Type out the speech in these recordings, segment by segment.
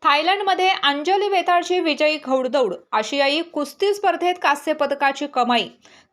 थायलंडमध्ये अंजली वेताळची विजयी घौडदौड, आशियाई कुस्ती स्पर्धेत कांस्य पदकाची कमाई।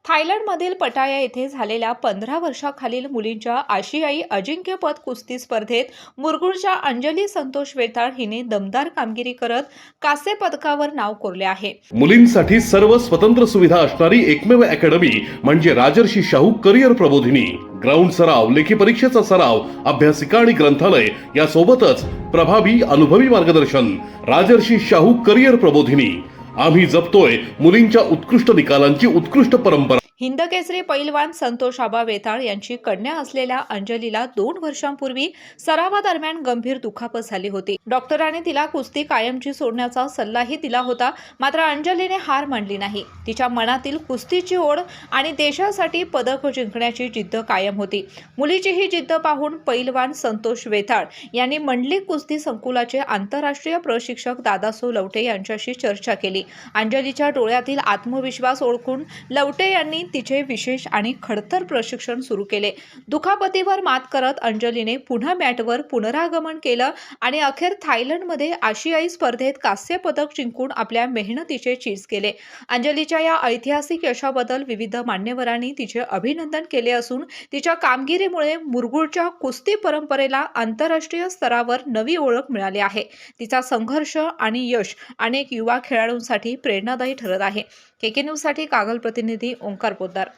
थायलंडमधील पटाया येथे झालेल्या 15 वर्षाखालील मुलींच्या आशियाई अजिंक्यपद कुस्ती स्पर्धेत मुरगुडच्या अंजली संतोष वेताळ हिने दमदार कामगिरी करत कांस्य पदकावर नाव कोरले आहे। मुलींसाठी सर्व स्वतंत्र सुविधा असणारी एकमेव अकॅडमी म्हणजे राजर्षी शाहू करिअर प्रबोधिनी। ग्राउंड सराव, लेखी परीक्षेचा सराव, अभ्यासिका आणि ग्रंथालय यासोबतच प्रभावी अनुभवी मार्गदर्शन। राजर्षी शाहू करिअर प्रबोधिनी। आम्ही जपतोय मुलींच्या उत्कृष्ट निकालांची उत्कृष्ट परंपरा। हिंदकेसरी पैलवान संतोष आबा वेताळ यांची कन्या असलेल्या अंजलीला 2 वर्षांपूर्वी सरावादरम्यान गंभीर दुखापत झाली होती। डॉक्टरांनी तिला कुस्ती कायमची सोडण्याचा सल्लाही दिला होता, मात्र अंजलीने हार मानली नाही। तिच्या मनातील कुस्तीची ओढ आणि देशासाठी पदक जिंकण्याची जिद्द कायम होती। मुलीची ही जिद्द पाहून पैलवान संतोष वेताळ यांनी मंडलिक कुस्ती संकुलाचे आंतरराष्ट्रीय प्रशिक्षक दादासो लवटे यांच्याशी चर्चा केली। अंजलीच्या डोळ्यातील आत्मविश्वास ओळखून लवटे यांनी तिचे विशेष आणि खडतर प्रशिक्षण सुरू केले। दुखापतीवर मात करत अंजलीने पुन्हा मॅटवर पुनरागमन केलं आणि अखेर थायलंडमध्ये आशियाई स्पर्धेत कांस्य पदक जिंकून आपल्या मेहनतीचे चीज केले। अंजलीच्या या ऐतिहासिक यशाबद्दल विविध मान्यवरांनी तिचे अभिनंदन केले असून तिच्या कामगिरीमुळे मुरगुडच्या कुस्ती परंपरेला आंतरराष्ट्रीय स्तरावर नवी ओळख मिळाली आहे। तिचा संघर्ष आणि यश अनेक युवा खेळाडूंसाठी प्रेरणादायी ठरत आहे। केके न्यूज साठी कागल प्रतिनिधी ओंकार पोद्दार।